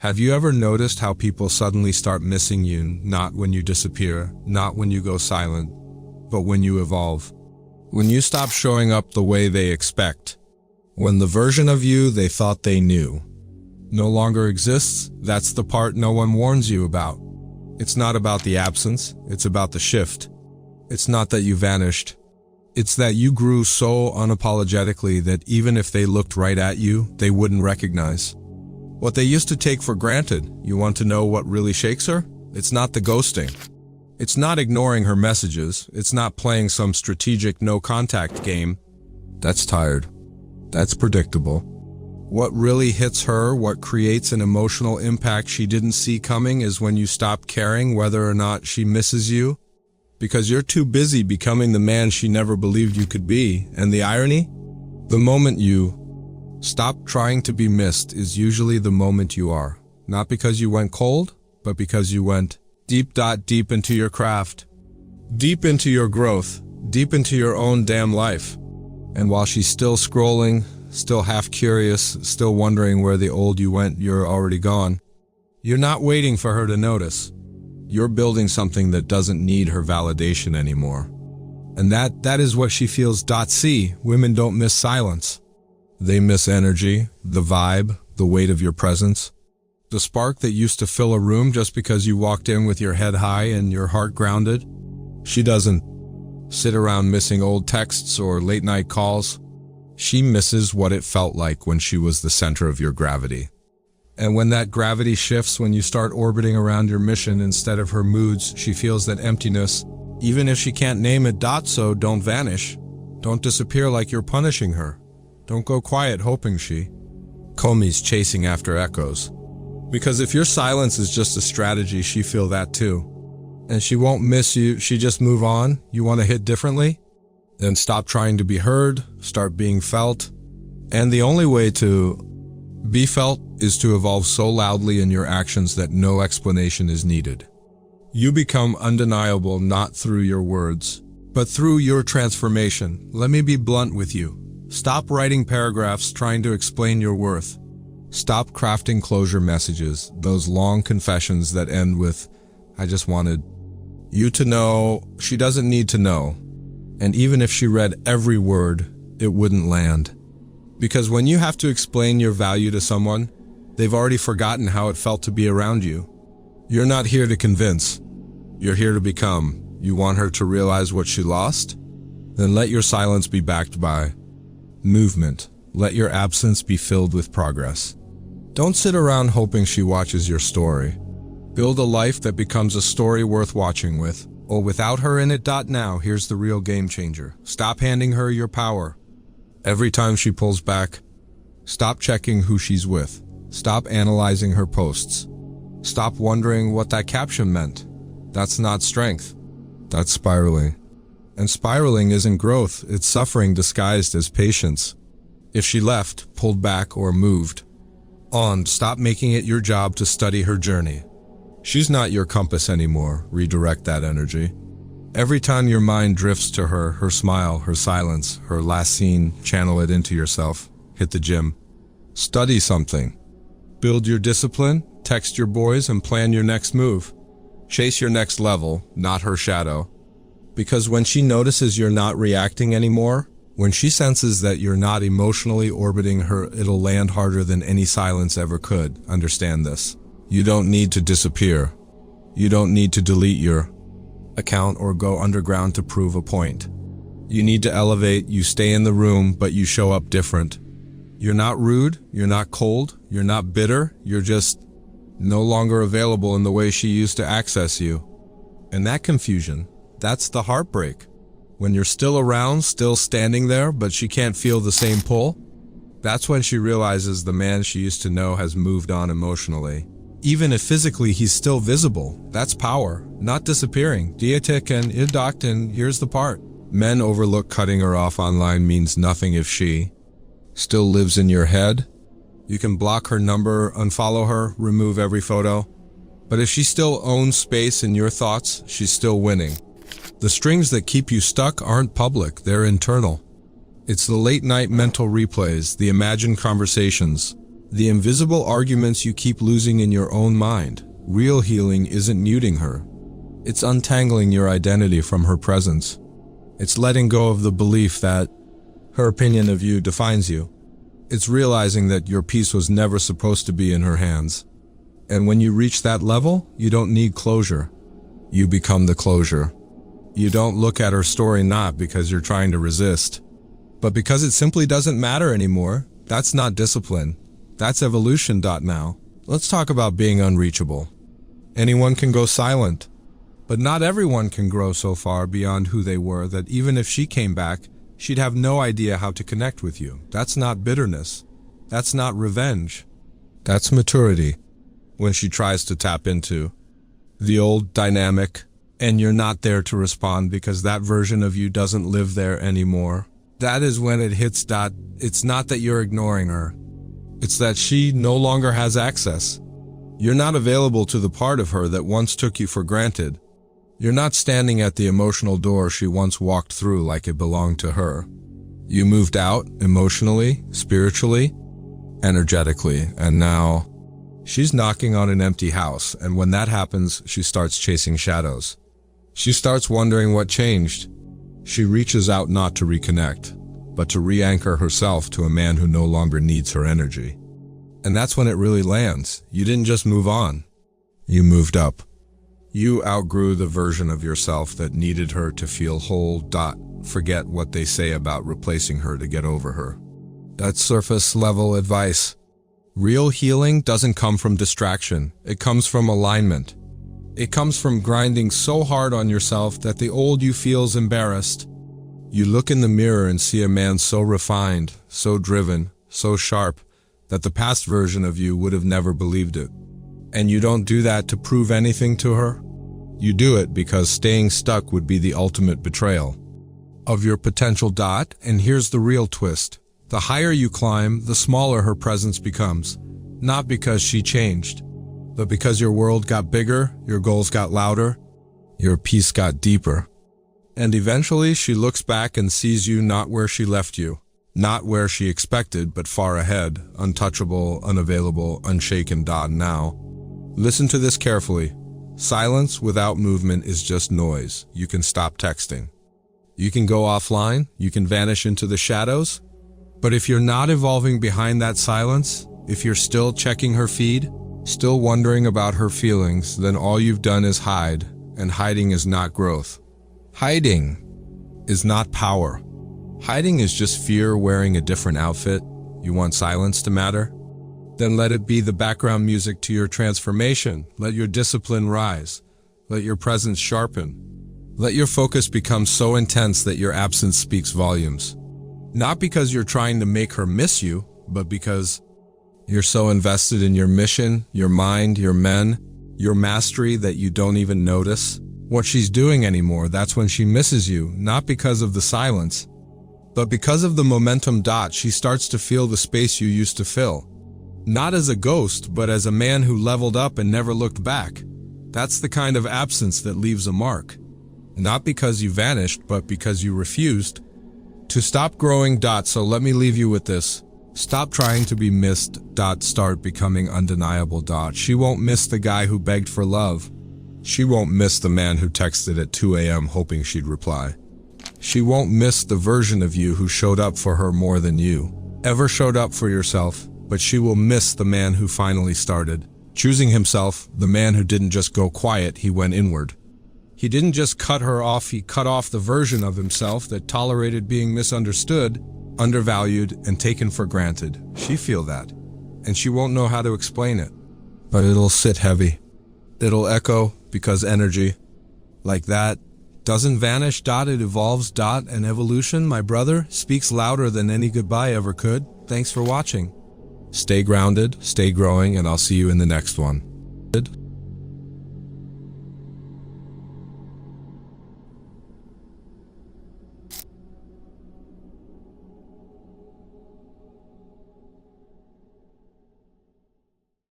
Have you ever noticed how people suddenly start missing you, not when you disappear, not when you go silent, but when you evolve? When you stop showing up the way they expect. When the version of you they thought they knew no longer exists, that's the part no one warns you about. It's not about the absence, it's about the shift. It's not that you vanished. It's that you grew so unapologetically that even if they looked right at you, they wouldn't recognize. What they used to take for granted, you want to know what really shakes her? It's not the ghosting. It's not ignoring her messages. It's not playing some strategic no-contact game. That's tired. That's predictable. What really hits her, what creates an emotional impact she didn't see coming, is when you stop caring whether or not she misses you, because you're too busy becoming the man she never believed you could be. And the irony? The moment you stop trying to be missed is usually the moment you are. Not because you went cold, but because you went deep into your craft, deep into your growth, deep into your own damn life. And while she's still scrolling, still half curious, still wondering where the old you went, you're already gone. You're not waiting for her to notice. You're building something that doesn't need her validation anymore. And that is what she feels. C. Women don't miss silence. They miss energy, the vibe, the weight of your presence. The spark that used to fill a room just because you walked in with your head high and your heart grounded. She doesn't sit around missing old texts or late night calls. She misses what it felt like when she was the center of your gravity. And when that gravity shifts, when you start orbiting around your mission instead of her moods, she feels that emptiness, even if she can't name it. So don't vanish. Don't disappear like you're punishing her. Don't go quiet hoping she Comey's chasing after echoes. Because if your silence is just a strategy, she feel that too. And she won't miss you, she just move on. You want to hit differently? Then stop trying to be heard, start being felt. And the only way to be felt is to evolve so loudly in your actions that no explanation is needed. You become undeniable not through your words, but through your transformation. Let me be blunt with you. Stop writing paragraphs trying to explain your worth. Stop crafting closure messages, those long confessions that end with, "I just wanted you to know." She doesn't need to know. And even if she read every word, it wouldn't land. Because when you have to explain your value to someone, they've already forgotten how it felt to be around you. You're not here to convince. You're here to become. You want her to realize what she lost? Then let your silence be backed by movement. Let your absence be filled with progress. Don't sit around hoping she watches your story. Build a life that becomes a story worth watching with, or without her in it. Now, here's the real game changer. Stop handing her your power. Every time she pulls back, stop checking who she's with. Stop analyzing her posts. Stop wondering what that caption meant. That's not strength. That's spiraling. And spiraling isn't growth, it's suffering disguised as patience. If she left, pulled back, or moved on, stop making it your job to study her journey. She's not your compass anymore. Redirect that energy. Every time your mind drifts to her, her smile, her silence, her last scene, channel it into yourself. Hit the gym. Study something. Build your discipline, text your boys, and plan your next move. Chase your next level, not her shadow. Because when she notices you're not reacting anymore, when she senses that you're not emotionally orbiting her, it'll land harder than any silence ever could. Understand this. You don't need to disappear. You don't need to delete your account or go underground to prove a point. You need to elevate. You stay in the room, but you show up different. You're not rude. You're not cold. You're not bitter. You're just no longer available in the way she used to access you. And that confusion, that's the heartbreak. When you're still around, still standing there, but she can't feel the same pull, that's when she realizes the man she used to know has moved on emotionally. Even if physically he's still visible, that's power, not disappearing. And here's the part. Men overlook cutting her off online means nothing if she still lives in your head. You can block her number, unfollow her, remove every photo. But if she still owns space in your thoughts, she's still winning. The strings that keep you stuck aren't public, they're internal. It's the late night mental replays, the imagined conversations, The invisible arguments you keep losing in your own mind. Real healing isn't muting her. It's untangling your identity from her presence. It's letting go of the belief that her opinion of you defines you. It's realizing that your peace was never supposed to be in her hands. And when you reach that level, you don't need closure. You become the closure. You don't look at her story not because you're trying to resist, but because it simply doesn't matter anymore. That's not discipline. That's evolution. Now, let's talk about being unreachable. Anyone can go silent, but not everyone can grow so far beyond who they were that even if she came back, she'd have no idea how to connect with you. That's not bitterness. That's not revenge. That's maturity. When she tries to tap into the old dynamic, and you're not there to respond because that version of you doesn't live there anymore, that is when it hits. It's not that you're ignoring her. It's that she no longer has access. You're not available to the part of her that once took you for granted. You're not standing at the emotional door she once walked through like it belonged to her. You moved out emotionally, spiritually, energetically, and now she's knocking on an empty house, and when that happens, she starts chasing shadows. She starts wondering what changed. She reaches out not to reconnect, but to re-anchor herself to a man who no longer needs her energy. And that's when it really lands. You didn't just move on. You moved up. You outgrew the version of yourself that needed her to feel whole. Forget what they say about replacing her to get over her. That's surface-level advice. Real healing doesn't come from distraction. It comes from alignment. It comes from grinding so hard on yourself that the old you feels embarrassed. You look in the mirror and see a man so refined, so driven, so sharp, that the past version of you would have never believed it. And you don't do that to prove anything to her. You do it because staying stuck would be the ultimate betrayal of your potential. And here's the real twist. The higher you climb, the smaller her presence becomes. Not because she changed, but because your world got bigger, your goals got louder, your peace got deeper. And eventually she looks back and sees you not where she left you, not where she expected, but far ahead, untouchable, unavailable, unshaken. Now, listen to this carefully. Silence without movement is just noise. You can stop texting. You can go offline. You can vanish into the shadows. But if you're not evolving behind that silence, if you're still checking her feed, still wondering about her feelings, then all you've done is hide, and hiding is not growth. Hiding is not power. Hiding is just fear wearing a different outfit. You want silence to matter? Then let it be the background music to your transformation. Let your discipline rise. Let your presence sharpen. Let your focus become so intense that your absence speaks volumes. Not because you're trying to make her miss you, but because you're so invested in your mission, your mind, your men, your mastery that you don't even notice what she's doing anymore. That's when she misses you, not because of the silence, but because of the momentum. She starts to feel the space you used to fill. Not as a ghost, but as a man who leveled up and never looked back. That's the kind of absence that leaves a mark. Not because you vanished, but because you refused to stop growing. So let me leave you with this. Stop trying to be missed. Start becoming undeniable. She won't miss the guy who begged for love. She won't miss the man who texted at 2 a.m. hoping she'd reply. She won't miss the version of you who showed up for her more than you ever showed up for yourself. But she will miss the man who finally started choosing himself, the man who didn't just go quiet, he went inward. He didn't just cut her off, he cut off the version of himself that tolerated being misunderstood, undervalued, and taken for granted. She feel that, and she won't know how to explain it. But it'll sit heavy. It'll echo, because energy, like that, doesn't vanish. It evolves. And evolution, my brother, speaks louder than any goodbye ever could. Thanks for watching. Stay grounded, stay growing, and I'll see you in the next one.